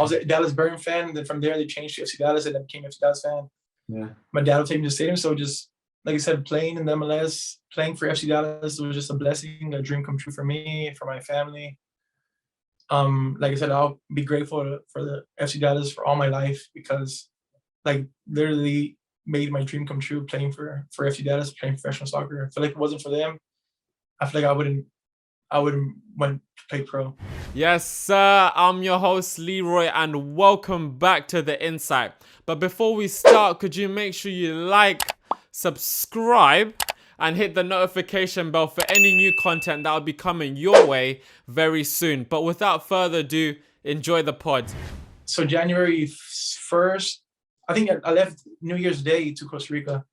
I was a Dallas Burn fan, and then from there they changed to FC Dallas, and then became FC Dallas fan. Yeah. My dad would take me to the stadium, so just like I said, playing in the MLS, playing for FC Dallas was just a blessing, a dream come true for me, for my family. Like I said, I'll be grateful for the FC Dallas for all my life because, like, literally made my dream come true playing for FC Dallas, playing professional soccer. I feel like if it wasn't for them, I feel like I wouldn't went to play pro. Yes, sir. I'm your host, Leroy, and welcome back to The Insight. But before we start, could you make sure you like, subscribe, and hit the notification bell for any new content that will be coming your way very soon. But without further ado, enjoy the pod. So January 1st, I think I left New Year's Day to Costa Rica.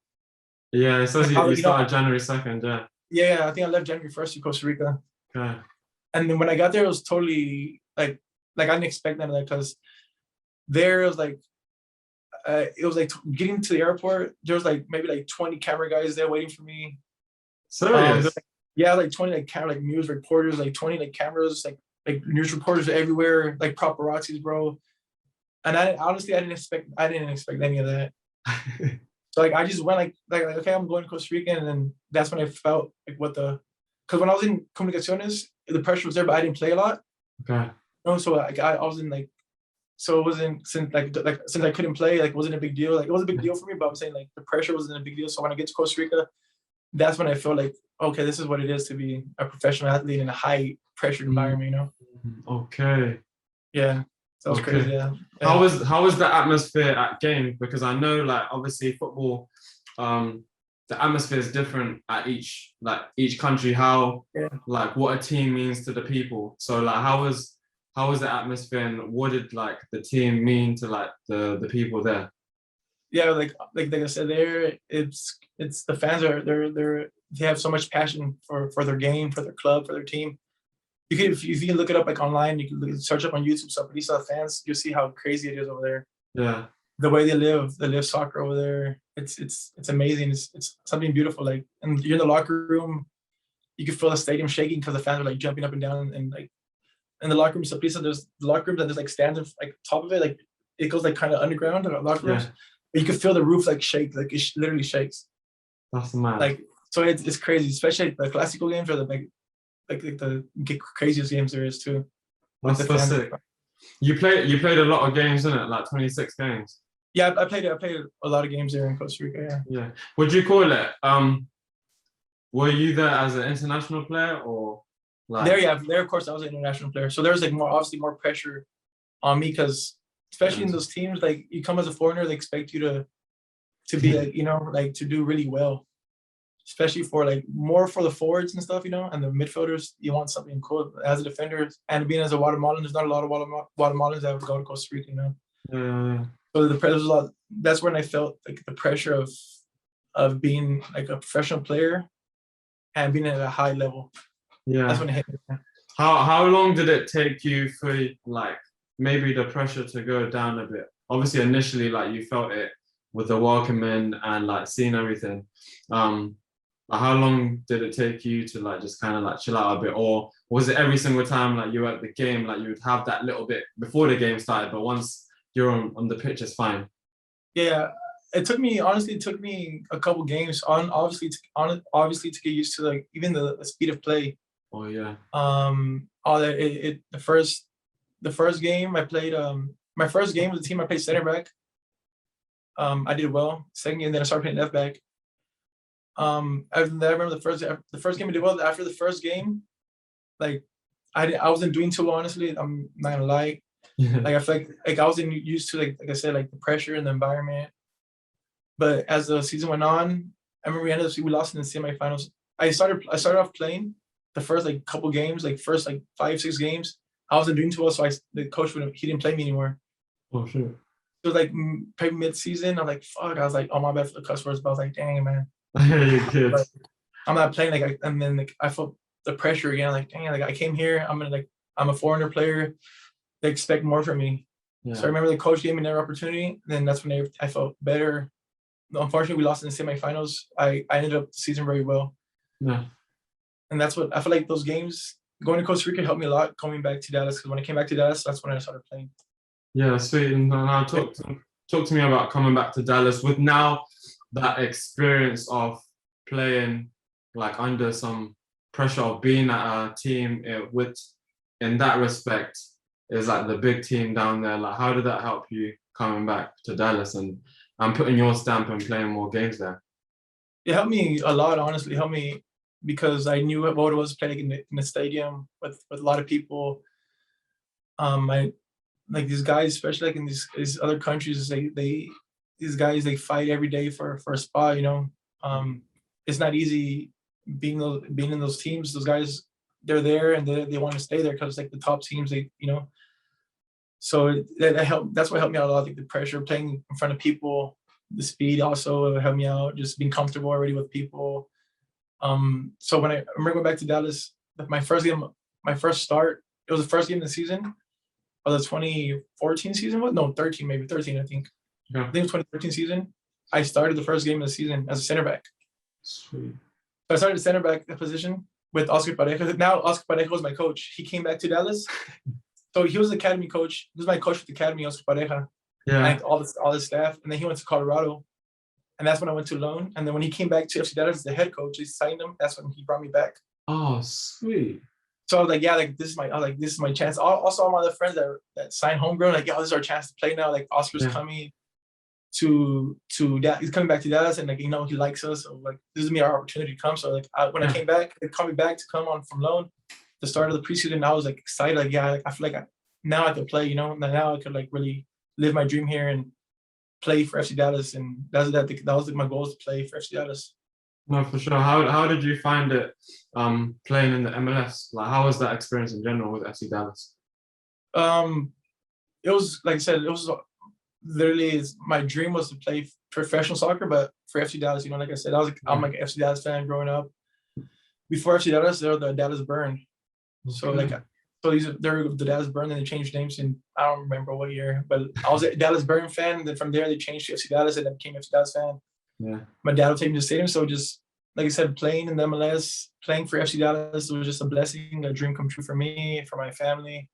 Yeah, it says you started January 2nd, yeah. Yeah, I think I left January 1st to Costa Rica. Okay. And then when I got there, it was totally like I didn't expect none of that because there it was like getting to the airport. There was like maybe like 20 camera guys there waiting for me. Serious? Like 20 like news reporters, like 20 like cameras, like news reporters everywhere, like paparazzis, bro. And I didn't expect any of that. So like I just went like okay, I'm going to Costa Rica, and then that's when I felt like because when I was in Comunicaciones, the pressure was there, but I didn't play a lot. Okay. So like I wasn't like, so it wasn't since I couldn't play, like it wasn't a big deal. Like it was a big deal for me, but I'm saying like the pressure wasn't a big deal. So when I get to Costa Rica, that's when I felt like, okay, this is what it is to be a professional athlete in a high pressure environment, you know? Okay. Yeah. That was crazy. Yeah. How was the atmosphere at games? Because I know, like, obviously football, the atmosphere is different at each country. Like what a team means to the people. So like, how was the atmosphere, and what did like the team mean to like the people there? Yeah, like I said, it's the fans they have so much passion for their game, for their club, for their team. If you can look it up like online, you can search up on YouTube, Saprissa fans, you'll see how crazy it is over there. Yeah. The way they live soccer over there. It's amazing. It's something beautiful. Like, and you're in the locker room, you can feel the stadium shaking because the fans are like jumping up and down, and like in the locker room, Saprissa, there's the locker room, and there's like stands like top of it, like it goes like kind of underground in the locker rooms. Yeah. But you can feel the roof like shake, like it literally shakes. That's mad. Like, so it's crazy, especially the classical games are the craziest games there is too. That's so sick. You played a lot of games, didn't it? Like 26 games. Yeah, I played a lot of games there in Costa Rica. Yeah. Yeah. Would you call it? Were you there as an international player or? Like... There of course I was an international player. So there was like obviously more pressure on me because especially in those teams, like you come as a foreigner, they expect you to be like, you know, like to do really well. Especially for like more for the forwards and stuff, you know, and the midfielders, you want something cool as a defender. And being as a Guatemalan, there's not a lot of Guatemalans that would go to Costa Rica, you know. Yeah. So the pressure was a lot. That's when I felt like the pressure of being like a professional player and being at a high level. Yeah. That's when it hit me. How long did it take you for like maybe the pressure to go down a bit? Obviously, initially, like you felt it with the welcoming and like seeing everything. How long did it take you to like just kind of like chill out a bit, or was it every single time like you were at the game, like you would have that little bit before the game started, but once you're on the pitch, it's fine? Yeah, it took me a couple games obviously to get used to like even the speed of play. Oh yeah. All that the first game I played my first game with the team I played center back. I did well. Second game, then I started playing left back. I remember the first game I did well. After the first game, like I wasn't doing too well, honestly. I'm not gonna lie. Like I feel like I wasn't used to like I said, like the pressure and the environment. But as the season went on, I remember we lost in the semifinals. I started off playing the first like couple games, like first like 5-6 games. I wasn't doing too well, so the coach he didn't play me anymore. Oh sure. So like probably mid-season, I'm like, fuck. I was like, oh my bad for the cuss words, but I was like, dang man. Like, I'm not playing and then like I felt the pressure again. Like, dang, like I came here. I'm a foreigner player. They expect more from me. Yeah. So I remember the coach gave me another opportunity. And then that's when I felt better. Unfortunately, we lost in the semifinals. I ended up the season very well. Yeah. And that's what I feel like those games going to Costa Rica helped me a lot coming back to Dallas. Because when I came back to Dallas, that's when I started playing. Yeah, sweet. And now talk to me about coming back to Dallas with now that experience of playing like under some pressure of being at a team which in that respect is like the big team down there. Like how did that help you coming back to Dallas and putting your stamp and playing more games there? It helped me a lot, honestly. It helped me because I knew what it was playing in the stadium with a lot of people. I like these guys, especially like in these other countries, these guys they fight every day for a spot. It's not easy being in those teams. Those guys, they're there and they want to stay there because like the top teams, So that helped. That's what helped me out a lot. Like the pressure, playing in front of people, the speed also helped me out. Just being comfortable already with people. So when I remember going back to Dallas, my first game, my first start, it was the first game of the season. Of the 2014 season, what? No, 13, maybe 13, I think. Yeah. I think it was 2013 season. I started the first game of the season as a center back. Sweet. So I started the center back position with Oscar Pareja. Now Oscar Pareja was my coach. He came back to Dallas. So he was the academy coach. He was my coach with the academy, Oscar Pareja. Yeah. And all the staff. And then he went to Colorado. And that's when I went to loan. And then when he came back to FC Dallas as the head coach, they signed him. That's when he brought me back. Oh, sweet. So I was like, yeah, like this is my chance. Also, all my other friends that signed homegrown, like, yeah, this is our chance to play now. Like Oscar's coming to that, he's coming back to Dallas, and like he likes us. So like this is our opportunity to come. So like when I came back, they called me back to come on from loan. The start of the preseason, I was like excited. Like yeah, like, I feel like now I could play. Now I could like really live my dream here and play for FC Dallas. And that was like my goal, was to play for FC Dallas. No, for sure. How did you find it playing in the MLS? Like how was that experience in general with FC Dallas? It was like I said, it was literally my dream was to play professional soccer, but for FC Dallas, like I said, I'm like an FC Dallas fan growing up. Before FC Dallas, they were the Dallas Burn. So they're the Dallas Burn, and they changed names in I don't remember what year, but I was a Dallas Burn fan. Then from there they changed to FC Dallas, and then became FC Dallas fan. Yeah. My dad would take me to the stadium, so just like I said, playing in the MLS, playing for FC Dallas was just a blessing, a dream come true for me, for my family.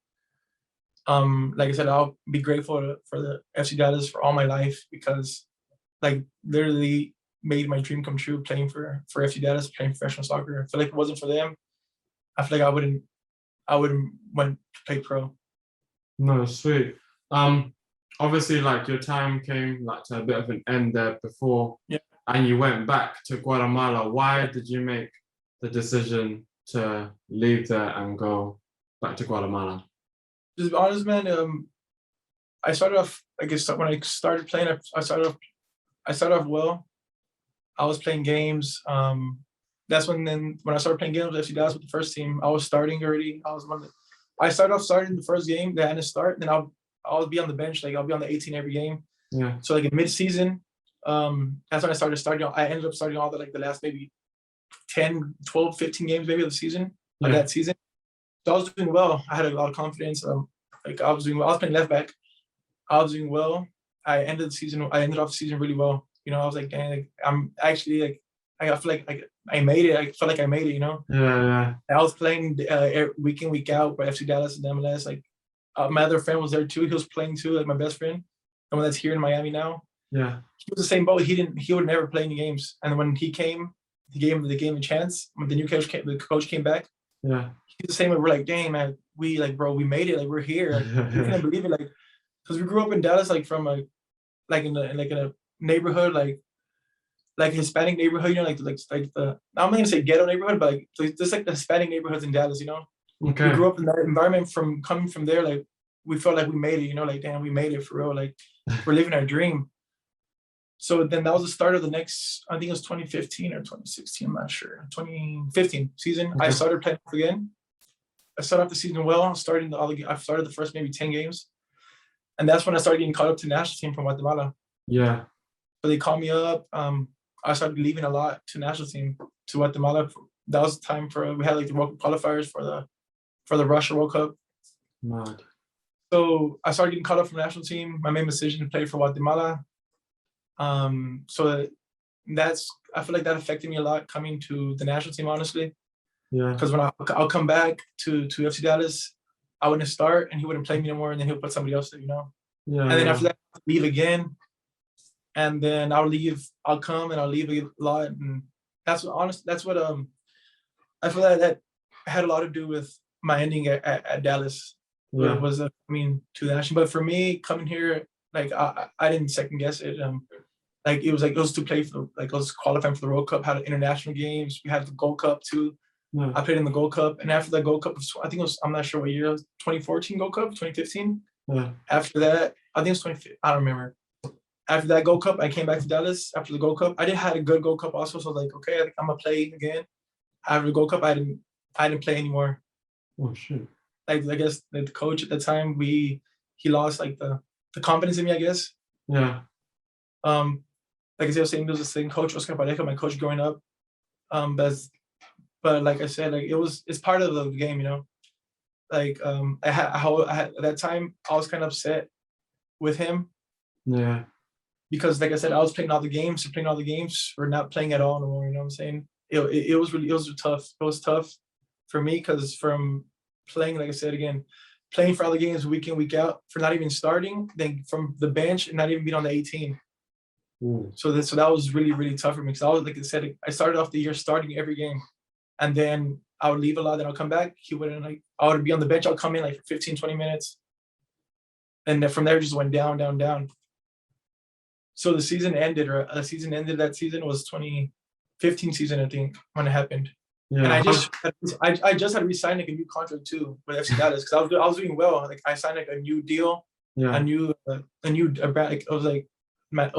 Like I said, I'll be grateful for the FC Dallas for all my life because, like, literally made my dream come true playing for FC Dallas, playing professional soccer. I feel like if it wasn't for them, I feel like I wouldn't went to play pro. No, sweet. Obviously, like your time came like to a bit of an end there before, and you went back to Guatemala. Why did you make the decision to leave there and go back to Guatemala? Just be honest, man. I started off. I guess when I started playing, I started off well. I was playing games. That's when I started playing games with FC Dallas with the first team, I was starting already. I started off starting the first game. They had to start, and then I'll be on the bench. Like I'll be on the 18 every game. Yeah. So like in mid-season, that's when I started starting. I ended up starting all the last maybe 10, 12, 15 games maybe of the season of that season. So I was doing well. I had a lot of confidence. I was doing well. I was playing left back. I was doing well. I ended off the season really well. I was like, dang, like, I'm actually like, I feel like I made it. I felt like I made it. Yeah. I was playing week in, week out for FC Dallas and MLS. Like my other friend was there too. He was playing too, like my best friend, the one that's here in Miami now. Yeah. He was the same boat. He would never play any games. And when he came, he gave him a chance. When the coach came back. Yeah. He's the same way. We're like, dang man, we made it. Like we're here. Like, we couldn't believe it. Like, because we grew up in Dallas, like from in a neighborhood, like a Hispanic neighborhood, like the I'm not gonna say ghetto neighborhood, but like just like the Hispanic neighborhoods in Dallas, Okay. We grew up in that environment. Coming from there, like we felt like we made it, like damn, we made it for real. Like we're living our dream. So then that was the start of the next, I think it was 2015 or 2016, I'm not sure. 2015 season. Okay. I started playing again. I started off the season well. I started the first maybe 10 games. And that's when I started getting called up to the national team from Guatemala. Yeah. So they called me up. I started leaving a lot to national team to Guatemala. That was the time we had like the World Cup qualifiers for the Russia World Cup. Mad. So I started getting called up from the national team. My main decision to play for Guatemala. So I feel like that affected me a lot coming to the national team, honestly. Yeah. Because when I'll come back to FC Dallas, I wouldn't start and he wouldn't play me anymore, and then he'll put somebody else there, Yeah. And then after that, I'll leave again. And then I'll come and I'll leave a lot. And that's what I feel that had a lot to do with my ending at Dallas. Yeah. Was to the national. But for me, coming here, like I didn't second guess it. Like it was to play for, like, I was qualifying for the World Cup, had international games. We had the Gold Cup too. Yeah. I played in the Gold Cup, and after the Gold Cup, I think it was, I'm not sure what year it was, 2014 Gold Cup, 2015. Yeah. After that, I think it was 2015. I don't remember. After that Gold Cup, I came back to Dallas after the Gold Cup. I did had a good Gold Cup also, so I was like, okay, I'm gonna play again. After the Gold Cup, I didn't play anymore. Oh shit. Like, I guess the coach at the time, he lost like the confidence in me, I guess. Yeah. Like I was saying, there was the same coach, Oscar Pareja, my coach growing up. But like I said, like it's part of the game, you know. Like I had at that time, I was kind of upset with him. Yeah. Because like I said, I was playing all the games for not playing at all anymore. You know what I'm saying? It was tough. It was tough for me because from playing, like I said again, playing for all the games week in, week out, for not even starting, then from the bench and not even being on the 18. So that was really, really tough for me because I was, like I said, I started off the year starting every game, and then I would leave a lot, then I'll come back. He wouldn't, like, I would be on the bench. I'll come in like for 15, 20 minutes, and then from there it just went down, down, down. So the season ended, or that season was 2015 season, I think, when it happened. Yeah. And I just had re-signed like a new contract too with FC Dallas because I was doing well. Like I signed like a new deal, Yeah. a new like it was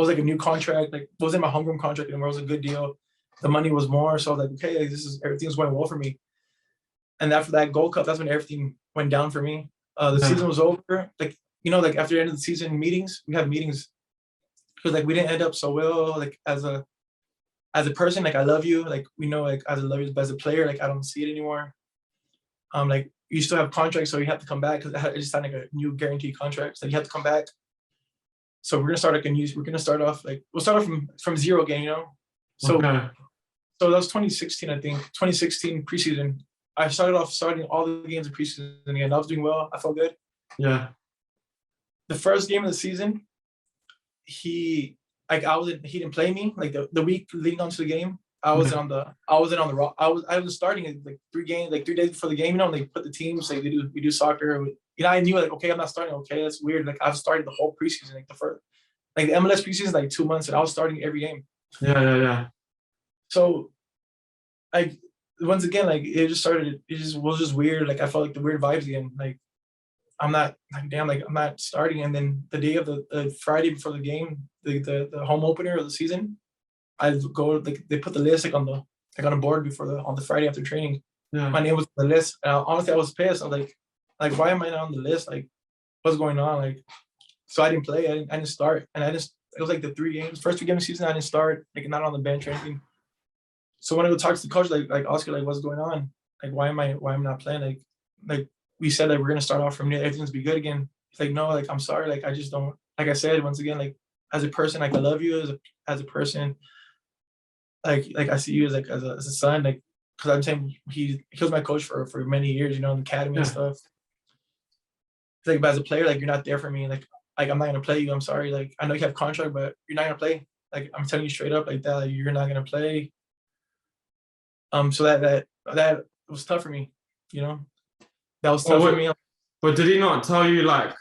like a new contract. Like it wasn't my homegrown contract anymore. It was a good deal. The money was more, so I was like, okay, like, everything's going well for me. And after that Gold Cup, that's when everything went down for me. The season was over. Like, you know, like after the end of the season meetings, we have meetings because like we didn't end up so well. Like as a person, like I love you. Like we know, like as I love you, but as a player, like I don't see it anymore. Like you still have contracts, so you have to come back because I just signed like a new guaranteed contract. So you have to come back. So we're gonna start off we'll start off from zero again, you know. So Okay. So that was 2016, I think. 2016 preseason. I started off starting all the games of preseason again. I was doing well. I felt good. Yeah. The first game of the season, he didn't play me. Like the week leading on to the game, I wasn't on the I was starting like 3 days before the game, you know, and they put the teams, like we do soccer. You know, I knew like, okay, I'm not starting. Okay, that's weird. Like I've started the whole preseason, like the MLS preseason is like 2 months, and I was starting every game. Yeah. So, like, once again, like it was just weird. Like I felt like the weird vibes again. Like I'm not I'm not starting. And then the day of the Friday before the game, the home opener of the season, I go, like they put the list like on a board on the Friday after training. Yeah. My name was on the list, and honestly I was pissed. I was like why am I not on the list? Like what's going on? Like, so I didn't play. I didn't start, and it was like the first 3 games of the season I didn't start, like not on the bench or anything. So when I go talk to the coach, like Oscar, like what's going on? Like why am I not playing? Like we said that we're gonna start off from here, everything's be good again. He's like, no, like I'm sorry, like I just don't, like I said once again, like as a person, like I love you as a person. Like I see you as a son, like because I'm saying he was my coach for many years, you know, in the academy and stuff. Like, but as a player, like you're not there for me. Like I'm not gonna play you. I'm sorry. Like I know you have contract, but you're not gonna play. Like I'm telling you straight up, like that, like, you're not gonna play. So that was tough for me, you know. That was tough for me. But did he not tell you, like,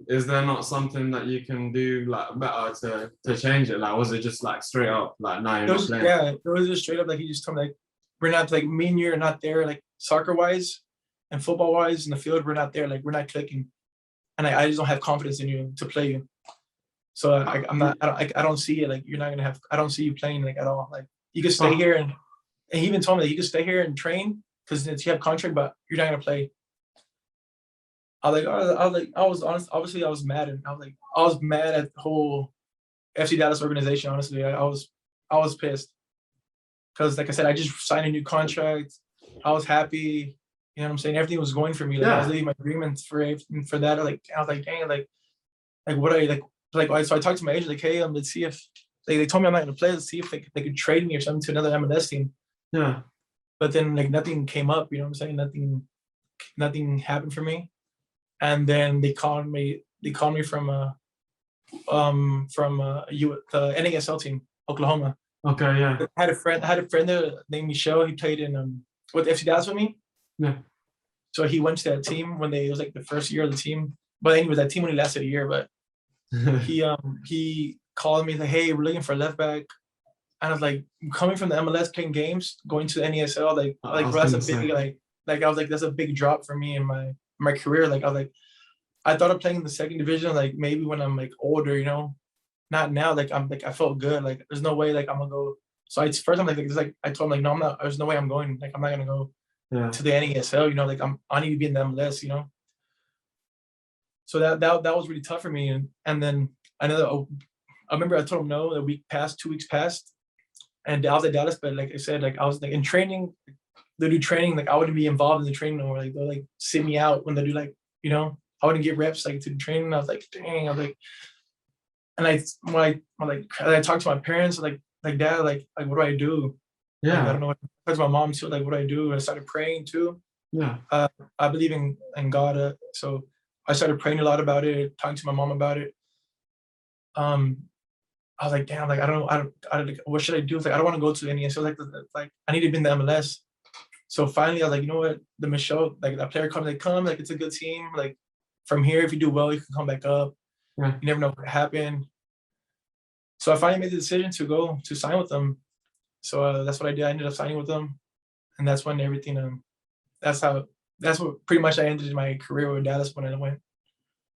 is there not something that you can do like better to change it? Like, was it just like straight up like, nah, you're not playing? Yeah, it was just straight up, like he just told me, like we're not, like me and you are not there, like soccer wise and football wise in the field, we're not there, like we're not clicking, and I just don't have confidence in you to play you. So I don't see it, like you're not gonna have, I don't see you playing like at all. Like you can stay here, and he even told me that you can stay here and train because you have contract, but you're not gonna play. I was honest. Obviously, I was mad, and I was mad at the whole FC Dallas organization. Honestly, I was pissed because, like I said, I just signed a new contract. I was happy. You know what I'm saying? Everything was going for me. Like I was leaving my agreements for that. Like I was like, dang, like what are you like? So I talked to my agent, like, hey, let's see if they told me I'm not gonna play. Let's see if they could trade me or something to another MLS team. Yeah. But then like nothing came up. You know what I'm saying? Nothing happened for me. And then they called me they called me from the NASL team, Oklahoma. Okay, yeah. I had a friend there named Michelle. He played in with FC Dallas with me. Yeah. So he went to that team when it was like the first year of the team. But anyway, that team only lasted a year. But he called me like, hey, we're looking for a left back. And I was like, coming from the MLS playing games, going to the NASL, like that's a big I was like, that's a big drop for me in my career. Like I was like, I thought of playing in the second division, like maybe when I'm like older, you know, not now. Like I felt good. Like there's no way like I'm gonna go. So it's first I'm like it's like I told him like no, I'm not. There's no way I'm going. Like I'm not gonna go to the NASL. You know, like I need to be in the MLS. You know. So that was really tough for me. And then I remember I told him no. 2 weeks passed, and I was at Dallas. But like I said, like I was like in training. They do training. Like I wouldn't be involved in the training no more. Like they'll like sit me out when they do like you know. I wouldn't get reps like to the training. I was like, dang. I was like, and when I talked to my parents, like dad, like what do I do? Yeah. Like, I don't know. I talked to my mom too. Like what do I do? And I started praying too. Yeah. I believe in God, so I started praying a lot about it, talking to my mom about it. I was like, damn, like I don't what should I do? Like I don't want to go to any. So like I need to be in the MLS. So finally, I was like, you know what? The Michelle, like that player comes, like come, like it's a good team. Like from here, if you do well, you can come back up. Yeah. You never know what could happen. So I finally made the decision to go to sign with them. So that's what I did. I ended up signing with them, and that's when everything. That's what pretty much I ended my career with Dallas when I went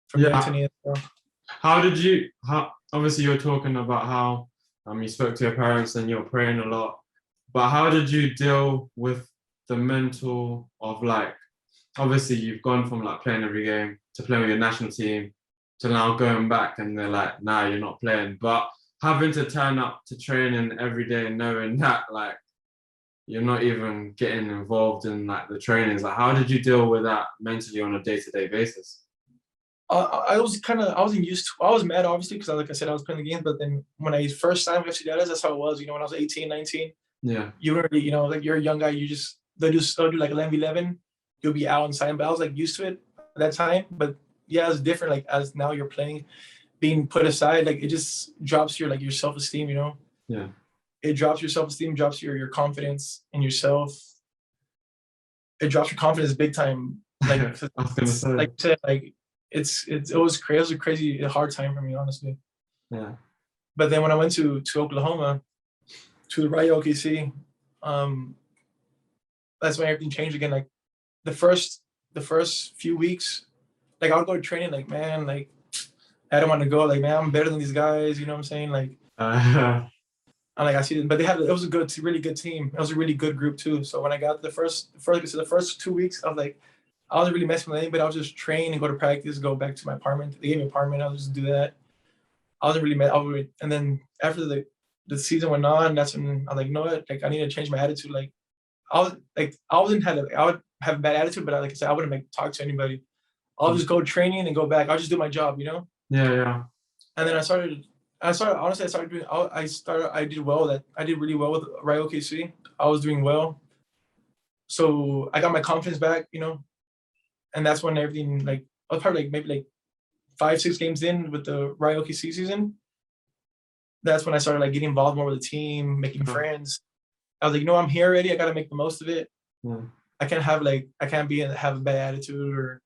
from there to NASL. How obviously you're talking about how you spoke to your parents and you're praying a lot, but how did you deal with the mental of like, obviously you've gone from like playing every game to playing with your national team to now going back and they're like, nah, you're not playing, but having to turn up to training every day knowing that like you're not even getting involved in like the trainings, like how did you deal with that mentally on a day-to-day basis? I wasn't used to. I was mad obviously because like I said I was playing the game, but then when I first signed with FC Dallas, that's how it was. You know, when I was 18, 19, yeah, you already, you know, like you're a young guy, they'll do like 11v11, you'll be out and sign. But I was like used to it at that time. But yeah, it's different. Like as now you're playing, being put aside, like it just drops your self-esteem. You know. Yeah. It drops your self-esteem, drops your confidence in yourself. It drops your confidence big time. Like I was gonna say. like I said, like it was crazy. It was a crazy hard time for me, honestly. Yeah. But then when I went to Oklahoma, to the Rayo OKF, that's when everything changed again. Like the first few weeks, like I would go to training, like man, like I don't want to go. Like man, I'm better than these guys. You know what I'm saying? Like. And like I see them, but it was a really good team. It was a really good group too. So when I got the first 2 weeks, I was like, I wasn't really messing with anybody. I was just train and go to practice, go back to my apartment. They gave me an apartment. I would just do that. I wasn't really and then after the season went on, that's when I was like, you know what? Like I need to change my attitude. Like I would have a bad attitude, but like I said, I wouldn't like talk to anybody. I'll just go training and go back. I'll just do my job, you know? Yeah, yeah. And then I did well. I did really well with Rayo OKF. I was doing well. So I got my confidence back, you know, and that's when everything, like, I was probably like maybe like 5-6 games in with the Rayo OKF season. That's when I started like getting involved more with the team, making friends. I was like, you know, I'm here already. I got to make the most of it. I can't have have a bad attitude or,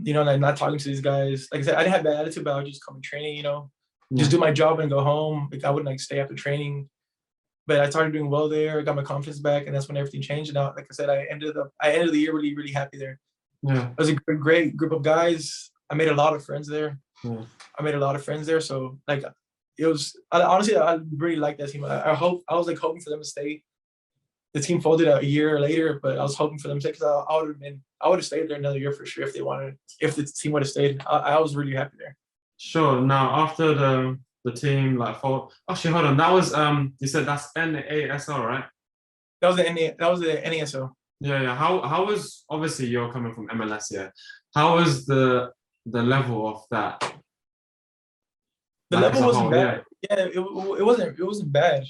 you know, like not talking to these guys. Like I said, I didn't have bad attitude, but I would just come to training, you know. Just do my job and go home. Like I wouldn't like stay after training, but I started doing well there. I got my confidence back, and that's when everything changed. And now, like I said, I ended the year really, really happy there. Yeah, it was a great group of guys. I made a lot of friends there. So like it was honestly, I really liked that team. I was like hoping for them to stay. The team folded a year later, but I was hoping for them to stay because I would have stayed there another year for sure if the team would have stayed. I was really happy there. Sure. Now after the team like actually hold on, that was you said that's NASL, right? That was the NASL. Yeah. How was, obviously you're coming from MLS, yeah. How was the level of that? The like, level wasn't bad. Yeah, it wasn't bad.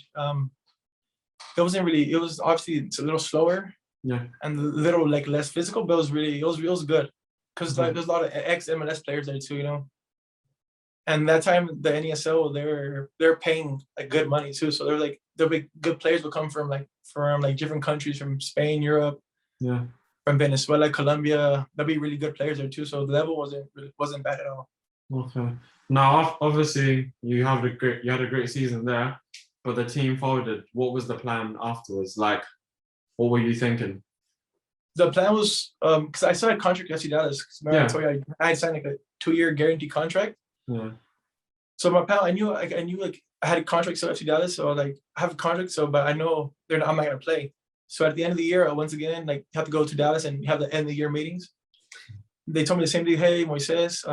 It wasn't really. It was obviously it's a little slower. Yeah. And a little like less physical, but it was good because like there's a lot of ex MLS players there too, you know. And that time the NESL they're paying like good money too. So they're like the big good players will come from different countries, from Spain, Europe, Yeah. from Venezuela, Colombia. There'll be really good players there too. So the level wasn't bad at all. Okay. Now, obviously, you had a great season there, but the team folded. What was the plan afterwards? Like, what were you thinking? The plan was because I signed a contract with FC Dallas. 'Cause remember I told you I had signed like a 2-year guaranteed contract. Yeah. So my pal, I knew like I had a contract with FC Dallas, so like I have a contract, so but I know I'm not gonna play. So at the end of the year, once again, like you have to go to Dallas and have the end of the year meetings. They told me the same thing. Hey, Moises,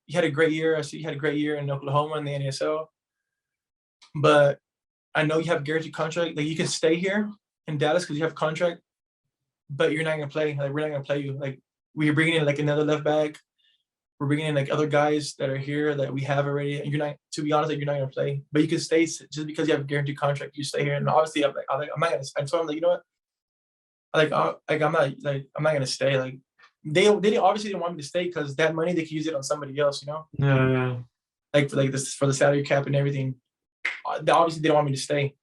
you had a great year. I see you had a great year in Oklahoma in the NASL, but I know you have a guaranteed contract. Like you can stay here in Dallas because you have a contract, but you're not gonna play. Like we're not gonna play you. Like we're bringing in like another left back. We're bringing in like other guys that are here that we have already. And you're not, to be honest, like you're not gonna play, but you can stay just because you have a guaranteed contract. You stay here, and obviously I'm not gonna. I told him like, you know what? I'm not gonna stay. Like they obviously didn't want me to stay because that money they could use it on somebody else, you know. Yeah. Like for the salary cap and everything. They obviously didn't want me to stay.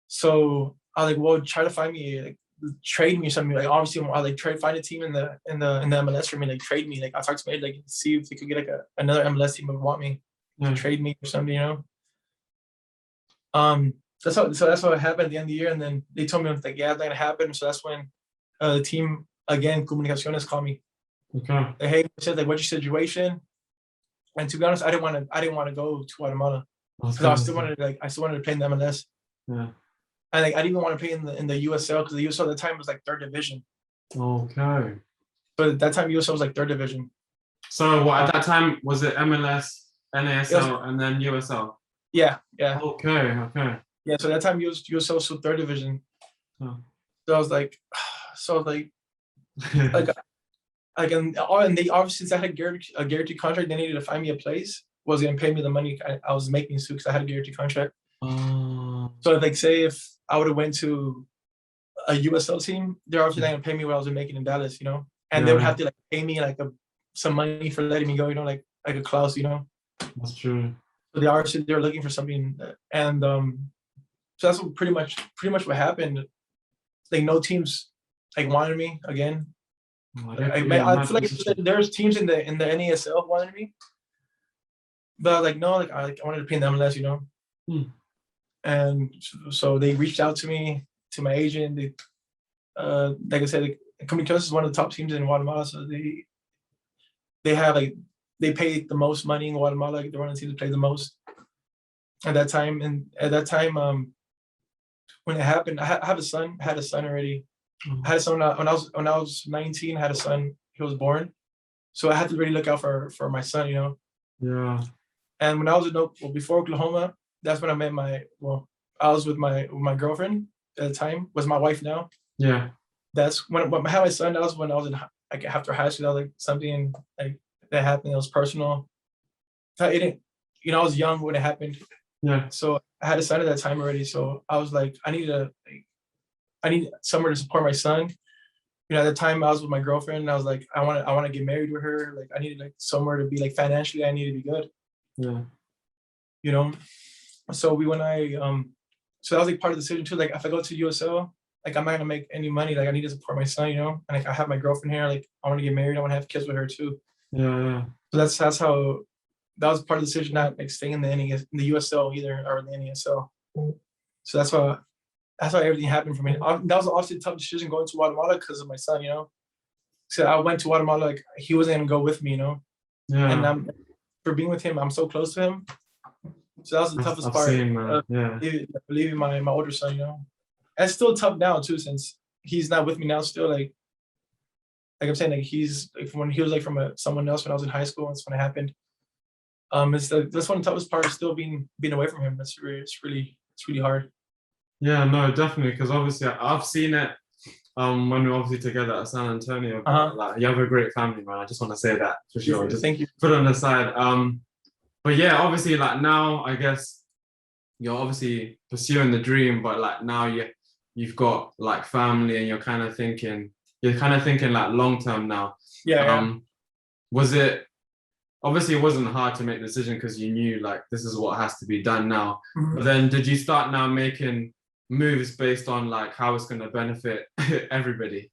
So I was like, well, try to find me, like trade me or something. Like obviously I like find a team in the MLS for me, like trade me. Like I talked to me, like see if they could get like another MLS team would want me to trade me or something, you know. That's how it happened at the end of the year, and then they told me like, yeah, it's not gonna happen. So that's when the team again, Comunicaciones, called me. Okay. Like, hey, said like, what's your situation? And to be honest, I didn't want to go to Guatemala because I still wanted to play in the MLS. Yeah. And like I didn't even want to play in the USL because the USL at the time was like 3rd division. Okay. So at that time USL was like 3rd division. So what at that time was it MLS, NASL, and then USL? Yeah. Okay. Yeah. So that time USL was 3rd division. Oh. So I was like, and they obviously, since I had a guaranteed contract, they needed to find me a place. Was gonna pay me the money I was making too because I had a guaranteed contract. So like say if I would have went to a USL team, they're obviously not gonna pay me what I was making in Dallas, you know, and they would have to like pay me like some money for letting me go, you know, like a clause, you know. That's true. So they're looking for something, and so that's what pretty much what happened. Like no teams like wanted me again. I feel like there's teams in the NASL wanted me, but I was like no, like I wanted to play in the MLS, you know. And so they reached out to me, to my agent. They, like I said, like, Comunicaciones is one of the top teams in Guatemala, so they have like they pay the most money in Guatemala. Like, they're one of the teams that play the most at that time. And at that time, when it happened, I had a son already. I had a son when I was 19. I had a son. He was born, so I had to really look out for my son, you know. Yeah. And when I was before Oklahoma, that's when I met I was with my girlfriend at the time, was my wife now. Yeah. That's when I had my son. That was when I was in like after high school. That was like something like that happened. It was personal. It didn't, you know, I was young when it happened. Yeah. So I had a son at that time already. So I was like, I need somewhere to support my son. You know, at the time I was with my girlfriend, and I was like, I want to get married with her. Like I needed like somewhere to be like financially. I needed to be good. Yeah. You know. So so that was like part of the decision too. Like if I go to USL, like I'm not gonna make any money. Like I need to support my son, you know. And like I have my girlfriend here. Like I want to get married. I want to have kids with her too. Yeah. So that's how that was part of the decision, not like staying in the USL either, or the NASL. So that's how everything happened for me. That was obviously a tough decision going to Guatemala because of my son, you know. So I went to Guatemala, like he wasn't gonna go with me, you know. Yeah. And for being with him, I'm so close to him. So that was the toughest part. Leaving my older son, you know. And it's still tough now too, since he's not with me now. Still, like I'm saying, like he's like when he was like from someone else when I was in high school. That's when it happened. That's one of the toughest parts. Still being away from him. It's really hard. Yeah, no, definitely, because obviously I've seen it when we were obviously together at San Antonio. But, like, you have a great family, man. I just want to say that for sure. Just thank you. Put it on the side. But yeah, obviously, like now, I guess you're obviously pursuing the dream, but like now you've got like family, and you're kind of thinking like long term now. Yeah. Was it obviously it wasn't hard to make the decision because you knew like this is what has to be done now. Mhm. But then did you start now making moves based on like how it's going to benefit everybody?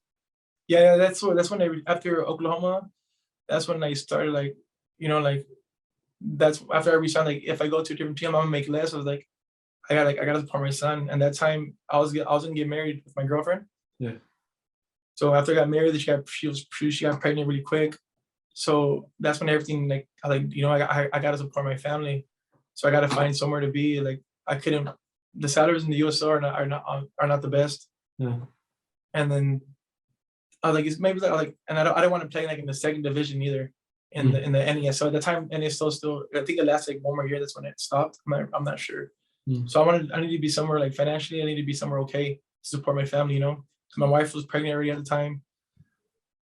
Yeah, that's when after Oklahoma, that's when I started like, like that's after I resigned. Like if I go to a different team, I'm gonna make less. I was like, I gotta support my son. And that time I was gonna get married with my girlfriend. Yeah. So after I got married, she got pregnant really quick. So that's when everything like I gotta support my family. So I gotta find somewhere to be. Like I couldn't. The salaries in the USO are not the best. Yeah. And then I was like, it's maybe like, and I don't want to play like in the second division either in the NES. So at the time NES still I think it lasted like one more year. That's when it stopped. I'm not sure. So I need to be somewhere like financially. I need to be somewhere okay to support my family. So my wife was pregnant already at the time.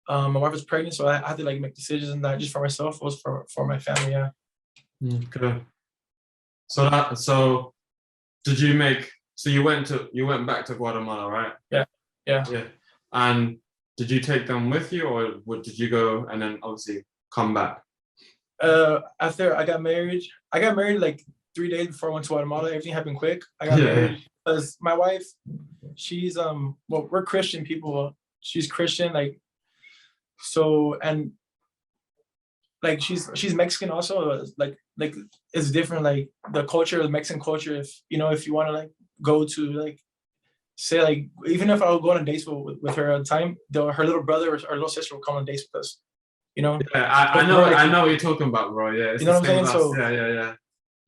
My wife was pregnant, so I had to like make decisions, and not just for myself, it was for my family. Yeah. Okay. So did you make? So you went back to Guatemala, right? Yeah. And did you take them with you, or did you go and then obviously come back? After I got married like 3 days before I went to Guatemala. Everything happened quick. I got married because my wife, she's well, we're Christian people. She's Christian, like, so, and like she's Mexican also. Like it's different. Like the culture, the Mexican culture. If if you want to like go to like say like even if I would go on a date with her at the time, her little brother or little sister will come on dates with us. Yeah, I know what you're talking about, bro. Yeah, it's you know what I'm saying. So yeah.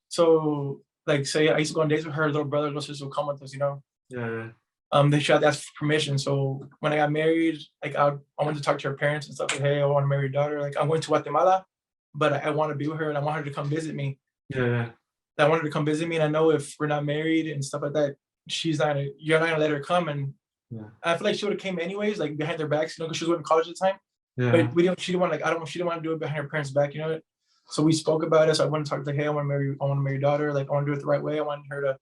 So like say I used to go on dates with her little brother, little sister will come with us. Yeah. They should have to ask for permission. So when I got married, like I wanted to talk to her parents and stuff. Like, hey, I want to marry your daughter. Like I'm going to Guatemala, but I want to be with her and I want her to come visit me. Yeah. I want her to come visit me, and I know if we're not married and stuff like that, you're not gonna let her come. And I feel like she would have came anyways, like behind their backs, because she was going to college at the time. Yeah. But she didn't want she didn't want to do it behind her parents' back, So we spoke about it. So I want to talk like, hey, I want to marry your daughter. Like I want to do it the right way. I want her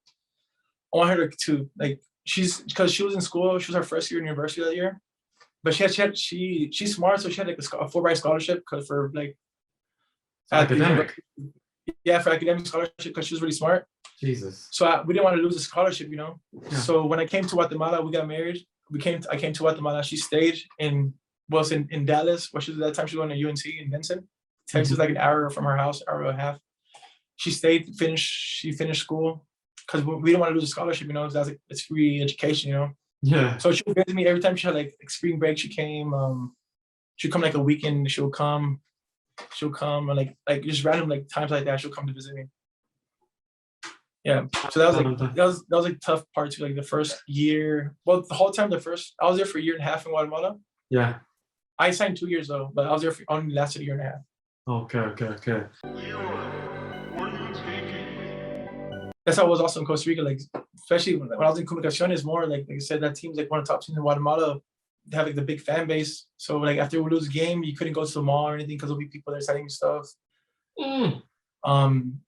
to like. Because she was in school, she was her first year in university that year, but she's smart, so she had like a Fulbright scholarship for like academic. For academic scholarship because she was really smart. Jesus. So we didn't want to lose the scholarship, Yeah. So when I came to Guatemala, we got married. I came to Guatemala. She stayed in Dallas, where she was at that time. She was going to UNC in Vincent, Texas, like an hour from her house, hour and a half. She stayed, she finished school. Because we didn't want to lose a scholarship, because that's like it's free education, Yeah. So she would visit me every time she had like spring break. She came. She'd come like a weekend. She'll come, and like just random like times like that. She'll come to visit me. Yeah. So that was like tough part too. Like the first year. Well, the whole time I was there for a year and a half in Guatemala. Yeah. I signed 2 years though, but I was there for only lasted a year and a half. Okay. That's how I was also in Costa Rica, like especially when I was in Comunicaciones, more like I said, that team's like one of the top teams in Guatemala. They have like the big fan base. So like after we lose a game, you couldn't go to the mall or anything because there'll be people there selling stuff.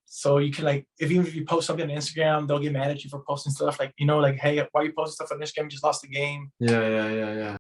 So you can like even if you post something on Instagram, they'll get mad at you for posting stuff like like, hey, why are you posting stuff on Instagram? You just lost the game. Yeah.